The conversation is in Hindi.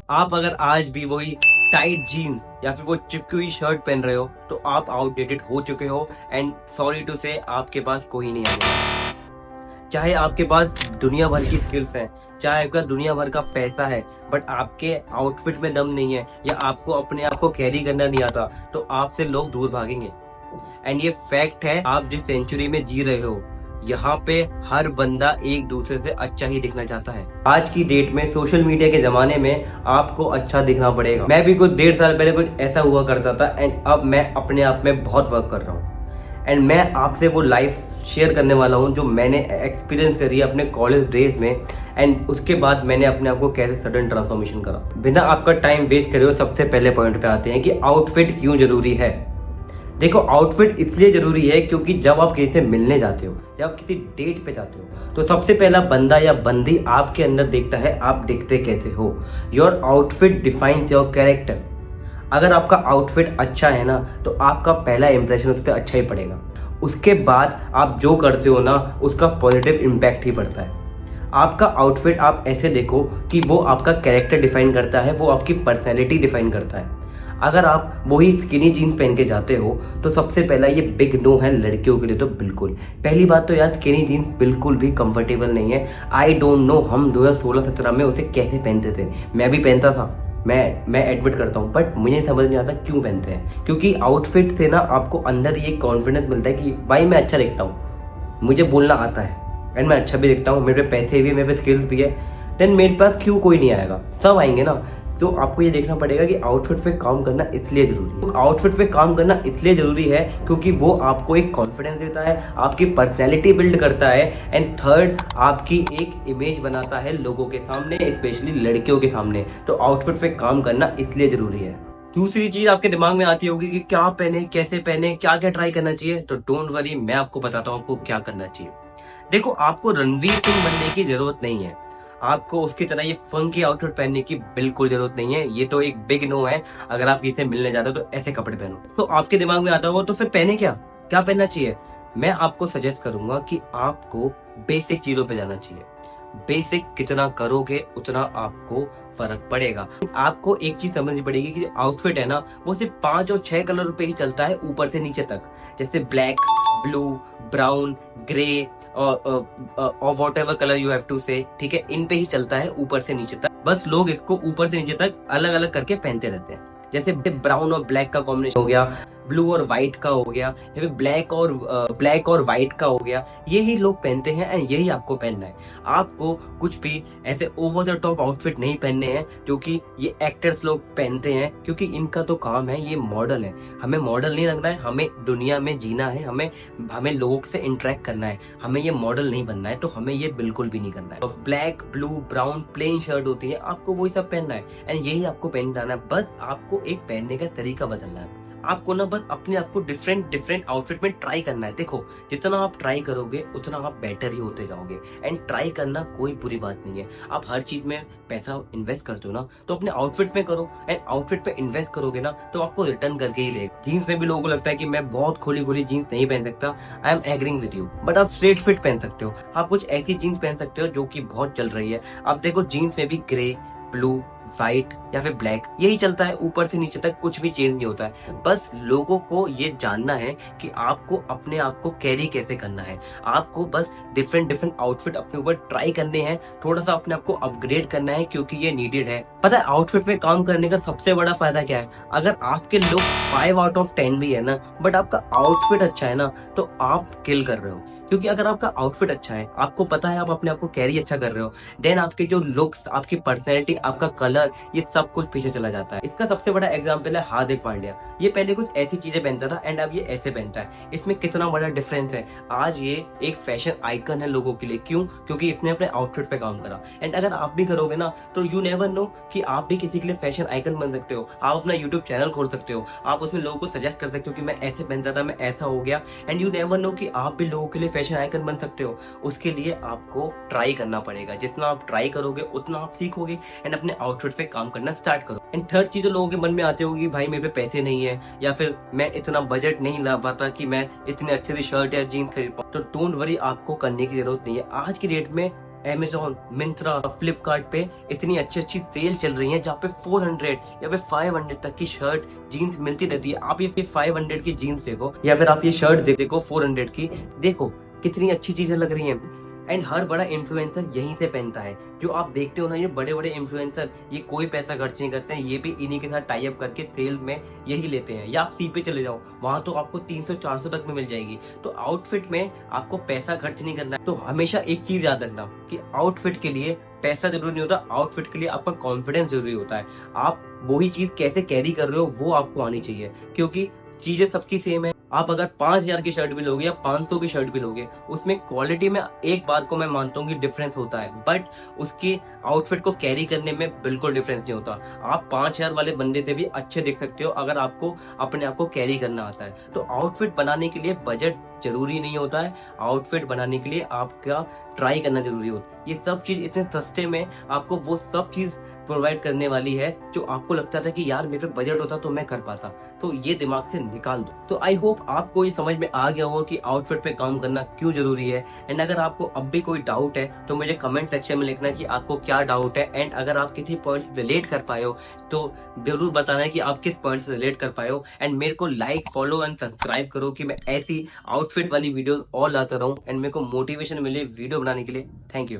आप अगर आज भी वही टाइट जीन्स या फिर वो चिपकी हुई शर्ट पहन रहे हो तो आप आउटडेटेड हो चुके हो एंड सॉरी टू से आपके पास कोई नहीं आएगा। चाहे आपके पास दुनिया भर की स्किल्स हैं, चाहे आपका दुनिया भर का पैसा है, बट आपके आउटफिट में दम नहीं है या आपको अपने आप को कैरी करना नहीं आता तो आपसे लोग दूर भागेंगे। एंड ये फैक्ट है, आप जिस सेंचुरी में जी रहे हो यहाँ पे हर बंदा एक दूसरे से अच्छा ही दिखना चाहता है। आज की डेट में सोशल मीडिया के जमाने में आपको अच्छा दिखना पड़ेगा। मैं भी कुछ 1.5 साल पहले कुछ ऐसा हुआ करता था एंड अब मैं अपने आप में बहुत वर्क कर रहा हूँ एंड मैं आपसे वो लाइफ शेयर करने वाला हूँ जो मैंने एक्सपीरियंस करी है अपने कॉलेज डेज में एंड उसके बाद मैंने अपने आप को कैसे सडन ट्रांसफॉर्मेशन करा। बिना आपका टाइम वेस्ट करे सबसे पहले पॉइंट पे आते हैं कि आउटफिट क्यों जरूरी है। देखो, आउटफिट इसलिए जरूरी है क्योंकि जब आप किसी से मिलने जाते हो, जब आप किसी डेट पे जाते हो तो सबसे पहला बंदा या बंदी आपके अंदर देखता है आप दिखते कैसे हो। Your outfit defines your character. अगर आपका आउटफिट अच्छा है ना तो आपका पहला इंप्रेशन उस पर अच्छा ही पड़ेगा। उसके बाद आप जो करते हो ना उसका पॉजिटिव इम्पैक्ट ही पड़ता है। आपका आउटफिट आप ऐसे देखो कि वो आपका कैरेक्टर डिफाइन करता है, वो आपकी पर्सनैलिटी डिफाइन करता है। अगर आप वही स्किनी जीन्स पहन के जाते हो तो सबसे पहला ये बिग नो है लड़कियों के लिए। तो बिल्कुल पहली बात तो यार, स्किनी जीन्स बिल्कुल भी कंफर्टेबल नहीं है। आई डोंट नो हम 2016-17 में उसे कैसे पहनते थे। मैं भी पहनता था, मैं एडमिट करता हूँ, बट मुझे समझ नहीं आता क्यों पहनते हैं। क्योंकि आउटफिट से ना आपको अंदर ये कॉन्फिडेंस मिलता है कि भाई मैं अच्छा दिखता हूँ, मुझे बोलना आता है एंड मैं अच्छा भी दिखता हूँ, मेरे पे पैसे भी है, मेरे पे स्किल्स भी है। देन मेरे पास क्यों कोई नहीं आएगा, सब आएंगे ना। तो आपको ये देखना पड़ेगा कि आउटफिट पे काम करना इसलिए जरूरी है। आउटफिट पे काम करना इसलिए जरूरी है क्योंकि वो आपको एक कॉन्फिडेंस देता है, आपकी पर्सनैलिटी बिल्ड करता है एंड थर्ड आपकी एक इमेज बनाता है लोगों के सामने, स्पेशली लड़कियों के सामने। तो आउटफिट पे काम करना इसलिए जरूरी है। दूसरी चीज आपके दिमाग में आती होगी कि क्या पहने, कैसे पहने, क्या क्या ट्राई करना चाहिए। तो डोंट वरी, मैं आपको बताता हूँ आपको क्या करना चाहिए। देखो, आपको रणवीर सिंह बनने की जरूरत नहीं है, आपको उसकी तरह ये फंकी आउटफिट पहनने की बिल्कुल जरूरत नहीं है। ये तो एक बिग नो है। अगर आप किसी से मिलने जाते हो तो ऐसे कपड़े पहनो। तो आपके दिमाग में आता होगा तो फिर पहने क्या क्या पहनना चाहिए। मैं आपको सजेस्ट करूंगा कि आपको बेसिक चीजों पे जाना चाहिए। बेसिक कितना करोगे उतना आपको फर्क पड़ेगा। आपको एक चीज समझनी पड़ेगी कि आउटफिट है ना वो सिर्फ 5 और 6 कलर पे ही चलता है, ऊपर से नीचे तक। जैसे ब्लैक, ब्लू, ब्राउन, ग्रे और whatever colour you have to say, ठीक है, इन पे ही चलता है ऊपर से नीचे तक। बस लोग इसको ऊपर से नीचे तक अलग अलग करके पहनते रहते हैं। जैसे ब्राउन और ब्लैक का कॉम्बिनेशन हो गया, ब्लू और व्हाइट का हो गया, या फिर ब्लैक और व्हाइट का हो गया। यही लोग पहनते हैं एंड यही आपको पहनना है। आपको कुछ भी ऐसे ओवर द टॉप आउटफिट नहीं पहनने हैं जो कि ये एक्टर्स लोग पहनते हैं, क्योंकि इनका तो काम है, ये मॉडल है। हमें मॉडल नहीं लगना है, हमें दुनिया में जीना है, हमें लोगों से इंटरेक्ट करना है, हमें ये मॉडल नहीं बनना है। तो हमें ये बिल्कुल भी नहीं करना है। तो black, blue, brown plain shirt होती है, आपको वही सब पहनना है एंड यही आपको पहन जाना है। बस आपको एक पहनने का तरीका बदलना है। आपको ना बस अपने आप को डिफरेंट आउटफिट में ट्राई करना है। देखो, जितना आप ट्राई करोगे उतना आप बेटर ही होते जाओगे एंड ट्राई करना कोई बुरी बात नहीं है। आप हर चीज में पैसा इन्वेस्ट करते हो ना तो अपने आउटफिट में करो एंड आउटफिट पे इन्वेस्ट करोगे ना तो आपको रिटर्न करके ही लेगा। जीन्स में भी लोगों को लगता है कि मैं बहुत खोली जीन्स नहीं पहन सकता। I am agreeing with you, but आप स्ट्रेट फिट पहन सकते हो। आप कुछ ऐसी जीन्स पहन सकते हो जो कि बहुत चल रही है। आप देखो, जीन्स में भी ग्रे, ब्लू, व्हाइट या फिर ब्लैक यही चलता है, ऊपर से नीचे तक कुछ भी चेंज नहीं होता है। बस लोगों को ये जानना है कि आपको अपने आप को कैरी कैसे करना है। आपको बस डिफरेंट आउटफिट अपने ऊपर ट्राई करने हैं, थोड़ा सा अपने आप को अपग्रेड करना है क्योंकि ये नीडेड है। पता है आउटफिट में काम करने का सबसे बड़ा फायदा क्या है? अगर आपके लुक 5 आउट ऑफ 10 भी है ना, बट आपका आउटफिट अच्छा है ना, तो आप किल कर रहे हो। क्योंकि अगर आपका आउटफिट अच्छा है, आपको पता है आप अपने आप को कैरी अच्छा कर रहे हो, देन आपके जो लुक्स, आपकी पर्सनैलिटी, आपका कलर, ये सब कुछ पीछे चला जाता है। इसका सबसे बड़ा एग्जांपल है हार्दिक पांड्या। ये पहले कुछ ऐसी चीजें पहनता था एंड अब ये ऐसे पहनता है। इसमें कितना बड़ा डिफरेंस है। आज ये एक फैशन आइकन है लोगों के लिए। क्यों? क्योंकि इसने अपने आउटफिट पे काम करा। एंड अगर आप भी करोगे ना तो यू नेवर नो कि आप भी किसी के लिए फैशन आइकन बन सकते हो। आप अपना यूट्यूब चैनल खोल सकते हो, आप उसमें लोगों को सजेस्ट कर सकते हो कि मैं ऐसे पहनता था, मैं ऐसा हो गया। एंड यू नेवर नो कि आप भी लोगों के लिए फैशन आइकन बन सकते हो। उसके लिए आपको ट्राई करना पड़ेगा। जितना आप ट्राई करोगे उतना आप सीखोगे एंड अपने आउटफिट पे काम करना स्टार्ट करो। एंड थर्ड चीज, लोगों के मन में आते होगी भाई मेरे पे पैसे नहीं है या फिर मैं इतना बजट नहीं ला पाता कि मैं इतने अच्छे से शर्ट या जीन्स खरीद पाऊं। तो डोंट वरी, आपको करने की जरूरत नहीं है। आज की डेट में Amazon, मिंत्रा, फ्लिपकार्ट पे इतनी अच्छी अच्छी सेल चल रही है जहाँ पे 400 या फिर 500 तक की शर्ट जीन्स मिलती रहती है। आप ये 500 की जीन्स देखो या फिर आप ये शर्ट देखो 400 की, देखो कितनी अच्छी चीजें लग रही हैं। एंड हर बड़ा इन्फ्लुएंसर यहीं से पहनता है। जो आप देखते हो ना, ये बड़े बड़े इन्फ्लुएंसर ये कोई पैसा खर्च नहीं करते हैं, ये भी इन्हीं के साथ टाई अप करके सेल में यही लेते हैं। या आप सी पे चले जाओ, वहां तो आपको 300-400 तक में मिल जाएगी। तो आउटफिट में आपको पैसा खर्च नहीं करना है। तो हमेशा एक चीज याद रखना कि आउटफिट के लिए पैसा जरूरी नहीं होता, आउटफिट के लिए आपका कॉन्फिडेंस जरूरी होता है। आप वही चीज कैसे कैरी कर रहे हो वो आपको आनी चाहिए, क्योंकि चीजें सबकी सेम है। आप अगर 5,000 की शर्ट भी लोगे या 500 की शर्ट भी लोगे, उसमें क्वालिटी में एक बार को मैं मानता हूँ कि डिफरेंस होता है, बट उसकी आउटफिट को कैरी करने में बिल्कुल डिफरेंस नहीं होता। आप 5,000 वाले बंदे से भी अच्छे दिख सकते हो अगर आपको अपने आप को कैरी करना आता है। तो आउटफिट बनाने के लिए बजट जरूरी नहीं होता है, आउटफिट बनाने के लिए आपका ट्राई करना जरूरी होता है। ये सब चीज इतने सस्ते में आपको वो सब चीज प्रोवाइड करने वाली है जो आपको लगता था कि यार मेरे पे बजट होता तो मैं कर पाता। तो ये दिमाग से निकाल दो। तो आई होप आपको ये समझ में आ गया हो कि आउटफिट पे काम करना क्यों जरूरी है। एंड अगर आपको अब भी कोई डाउट है तो मुझे कमेंट सेक्शन में लिखना कि आपको क्या डाउट है। एंड अगर आप किसी पॉइंट से रिलेट कर पाए हो तो जरूर बताना है कि आप किस पॉइंट से रिलेट कर पाए हो। एंड मेरे को लाइक, फॉलो एंड सब्सक्राइब करो कि मैं ऐसी आउटफिट वाली वीडियो और लाता रहूं एंड मेरे को मोटिवेशन मिले वीडियो बनाने के लिए। Thank you.